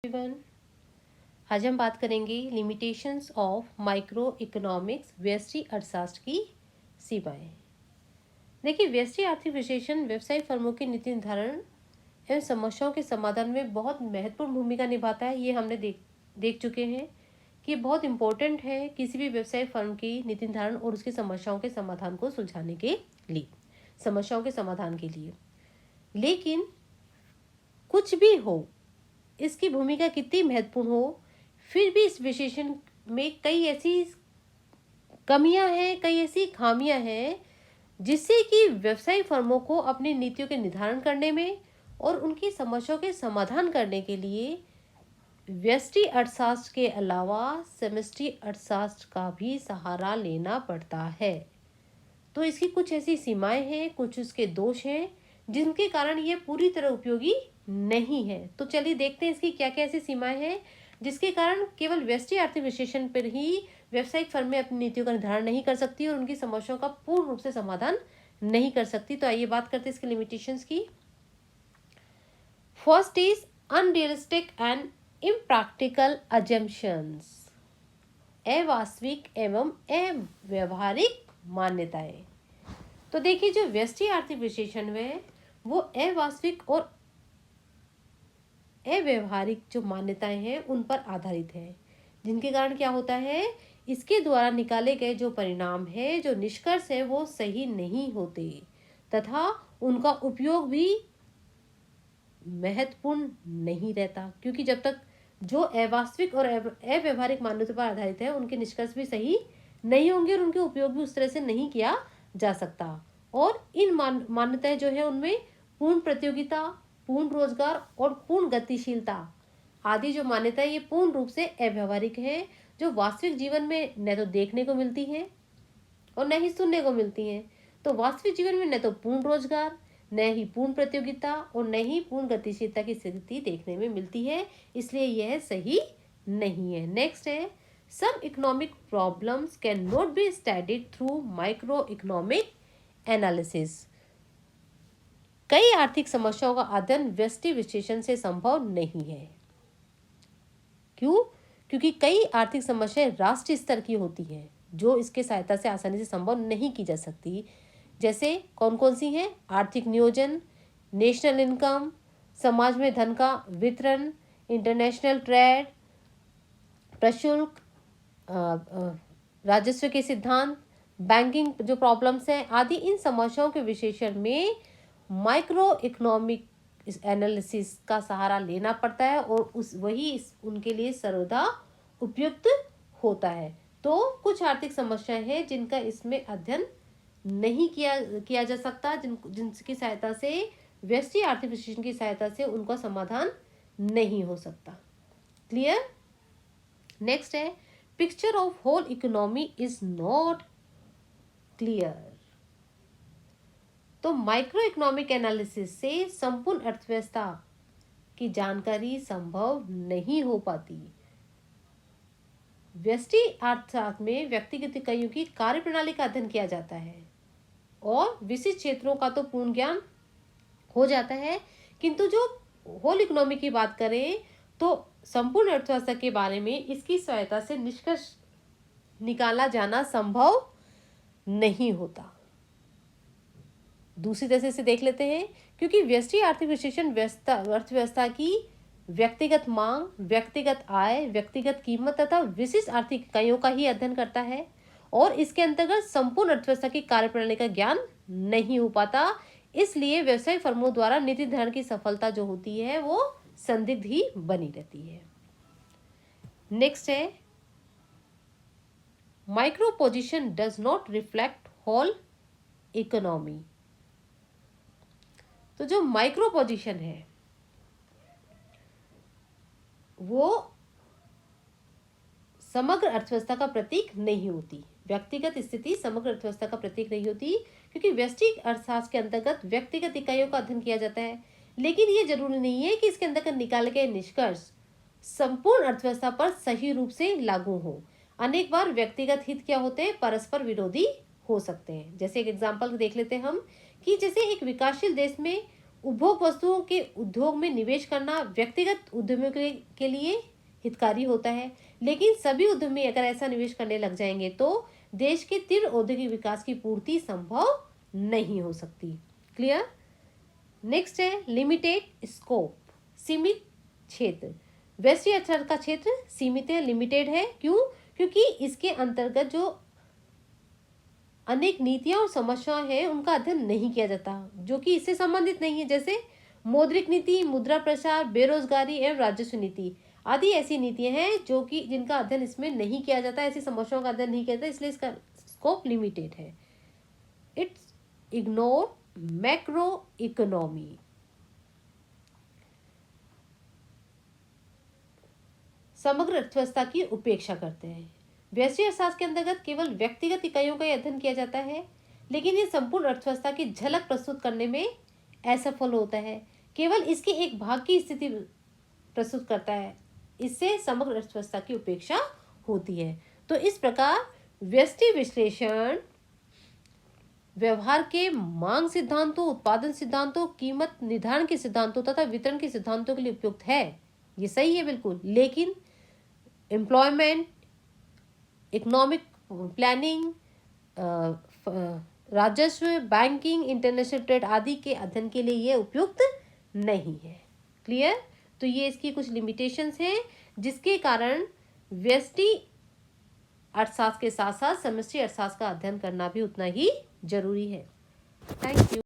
Everyone, आज हम बात करेंगे लिमिटेशंस ऑफ माइक्रो इकोनॉमिक्स व्यष्टि अर्थशास्त्र की सीमाएं। देखिए, व्यष्टि आर्थिक विश्लेषण व्यवसायिक फर्मों के नीति निर्धारण एवं समस्याओं के समाधान में बहुत महत्वपूर्ण भूमिका निभाता है। ये हमने देख चुके हैं कि बहुत इम्पोर्टेंट है किसी भी व्यवसायिक फर्म की नीति निर्धारण और उसकी समस्याओं के समाधान को सुलझाने के लिए, समस्याओं के समाधान के लिए। लेकिन कुछ भी हो, इसकी भूमिका कितनी महत्वपूर्ण हो, फिर भी इस विशेषण में कई ऐसी कमियां हैं, कई ऐसी खामियां हैं जिससे कि व्यवसायिक फर्मों को अपनी नीतियों के निर्धारण करने में और उनकी समस्याओं के समाधान करने के लिए व्यष्टि अर्थशास्त्र के अलावा समष्टि अर्थशास्त्र का भी सहारा लेना पड़ता है। तो इसकी कुछ ऐसी सीमाएं हैं, कुछ उसके दोष हैं जिनके कारण ये पूरी तरह उपयोगी नहीं है। तो चलिए देखते हैं इसकी क्या क्या ऐसी सीमाएं हैं जिसके कारण केवल व्यष्टि आर्थिक विश्लेषण पर ही व्यावसायिक फर्में अपनी नीतियों का निर्धारण नहीं कर सकती और उनकी समस्याओं का पूर्ण रूप से समाधान नहीं कर सकती। तो आइए बात करते हैं इसके लिमिटेशंस की। First is unrealistic and impractical assumptions, अवास्तविक एवं अव्यवहारिक मान्यताएं। तो देखिए, जो व्यष्टि आर्थिक विश्लेषण है वो अवास्तविक और अव्यवहारिक जो मान्यताएं हैं उन पर आधारित है, जिनके कारण क्या होता है, इसके द्वारा निकाले गए जो परिणाम है, जो निष्कर्ष है, वो सही नहीं होते तथा उनका उपयोग भी महत्वपूर्ण नहीं रहता, क्योंकि जब तक जो अवास्तविक और अव्यवहारिक मान्यता पर आधारित है उनके निष्कर्ष भी सही नहीं होंगे और उनके उपयोग भी उस तरह से नहीं किया जा सकता। और इन मान्यताएं जो है उनमें पूर्ण प्रतियोगिता, पूर्ण रोजगार और पूर्ण गतिशीलता आदि जो मान्यताएं ये पूर्ण रूप से अव्यवहारिक है, जो वास्तविक जीवन में न तो देखने को मिलती है और न ही सुनने को मिलती है। तो वास्तविक जीवन में न तो पूर्ण रोजगार, न ही पूर्ण प्रतियोगिता और न ही पूर्ण गतिशीलता की स्थिति देखने में मिलती है, इसलिए यह सही नहीं है। नेक्स्ट है, some economic problems cannot be studied through micro economic analysis. कई आर्थिक समस्याओं का अध्ययन व्यष्टि विश्लेषण से संभव नहीं है। क्यों? क्योंकि कई आर्थिक समस्याएं राष्ट्रीय स्तर की होती हैं जो इसके सहायता से आसानी से संभव नहीं की जा सकती। जैसे कौन कौन सी हैं? आर्थिक नियोजन, नेशनल इनकम, समाज में धन का वितरण, इंटरनेशनल ट्रेड, प्रशुल्क, राजस्व के सिद्धांत, बैंकिंग जो प्रॉब्लम्स हैं आदि। इन समस्याओं के विश्लेषण में माइक्रो इकोनॉमिक एनालिसिस का सहारा लेना पड़ता है और उनके लिए सर्वदा उपयुक्त होता है। तो कुछ आर्थिक समस्याएं हैं जिनका इसमें अध्ययन नहीं किया जा सकता, जिनकी सहायता से व्यष्टि आर्थिक विश्लेषण की सहायता से उनका समाधान नहीं हो सकता। क्लियर? नेक्स्ट है, picture of whole economy is not clear. तो माइक्रो इकोनॉमिक एनालिसिस से संपूर्ण अर्थव्यवस्था की जानकारी संभव नहीं हो पाती। व्यष्टि अर्थशास्त्र में व्यक्तिगत इकाइयों की कार्यप्रणाली का अध्ययन किया जाता है और विशिष्ट क्षेत्रों का तो पूर्ण ज्ञान हो जाता है, किंतु जो होल इकोनॉमी की बात करें तो संपूर्ण अर्थव्यवस्था के बारे में इसकी सहायता से निष्कर्ष निकाला जाना संभव नहीं होता। दूसरी तरह से देख लेते हैं, क्योंकि व्यष्टि आर्थिक विश्लेषण अर्थव्यवस्था की व्यक्तिगत मांग, व्यक्तिगत आय, व्यक्तिगत कीमत तथा विशिष्ट आर्थिक इकाइयों का ही अध्ययन करता है और इसके अंतर्गत संपूर्ण अर्थव्यवस्था की कार्यप्रणाली का ज्ञान नहीं हो पाता। इसलिए व्यवसायिक फर्मों द्वारा नीति निर्धारण की सफलता जो होती है वो संदिग्ध ही बनी रहती है। नेक्स्ट है, micro position does not reflect whole economy. तो जो माइक्रो पोजीशन है वो समग्र अर्थव्यवस्था का प्रतीक नहीं होती, व्यक्तिगत स्थिति समग्र अर्थव्यवस्था का प्रतीक नहीं होती, क्योंकि व्यष्टि अर्थशास्त्र के अंतर्गत व्यक्तिगत इकाइयों का अध्ययन किया जाता है। लेकिन ये जरूरी नहीं है कि इसके अंतर्गत निकाले गए निष्कर्ष संपूर्ण अर्थव्यवस्था पर सही रूप से लागू हो। अनेक बार व्यक्तिगत हित क्या होते हैं, परस्पर विरोधी हो सकते हैं। जैसे एक एग्जाम्पल देख लेते हैं हम कि जैसे एक विकासशील देश में उपभोग वस्तुओं के उद्योग में निवेश करना व्यक्तिगत उद्यमियों के लिए हितकारी होता है, लेकिन सभी उद्यमी अगर ऐसा निवेश करने लग जाएंगे तो देश के तीव्र औद्योगिक विकास की पूर्ति संभव नहीं हो सकती। क्लियर। नेक्स्ट है लिमिटेड स्कोप, सीमित क्षेत्र। वैश्विक अर्थशास्त्र का क्षेत्र सीमित है, लिमिटेड है। क्यों? क्योंकि इसके अंतर्गत जो अनेक नीतियां और समस्याएं हैं उनका अध्ययन नहीं किया जाता, जो कि इससे संबंधित नहीं है, जैसे मौद्रिक नीति, मुद्रा प्रसार, बेरोजगारी एवं राजस्व नीति आदि ऐसी नीतियां हैं जो कि जिनका अध्ययन इसमें नहीं किया जाता, ऐसी समस्याओं का अध्ययन नहीं किया जाता, इसलिए इसका स्कोप लिमिटेड है। It's ignore macro economy. समग्र अर्थव्यवस्था की उपेक्षा करते हैं। वैश्विक अर्थशास्त्र के अंतर्गत केवल व्यक्तिगत इकाइयों का अध्ययन किया जाता है, लेकिन ये संपूर्ण अर्थव्यवस्था की झलक प्रस्तुत करने में असफल होता है, केवल इसके एक भाग की स्थिति प्रस्तुत करता है। इससे समग्र अर्थव्यवस्था की उपेक्षा होती है। तो इस प्रकार व्यष्टि विश्लेषण व्यवहार के मांग सिद्धांतों, उत्पादन सिद्धांतों, कीमत निर्धारण के सिद्धांतों तथा वितरण के सिद्धांतों के लिए उपयुक्त है। ये सही है बिल्कुल, लेकिन एम्प्लॉयमेंट, इकोनॉमिक प्लानिंग, राजस्व, बैंकिंग, इंटरनेशनल ट्रेड आदि के अध्ययन के लिए ये उपयुक्त नहीं है। क्लियर। तो ये इसकी कुछ लिमिटेशंस हैं जिसके कारण व्यष्टि अर्थशास्त्र के साथ साथ समष्टि अर्थशास्त्र का अध्ययन करना भी उतना ही जरूरी है। Thank you.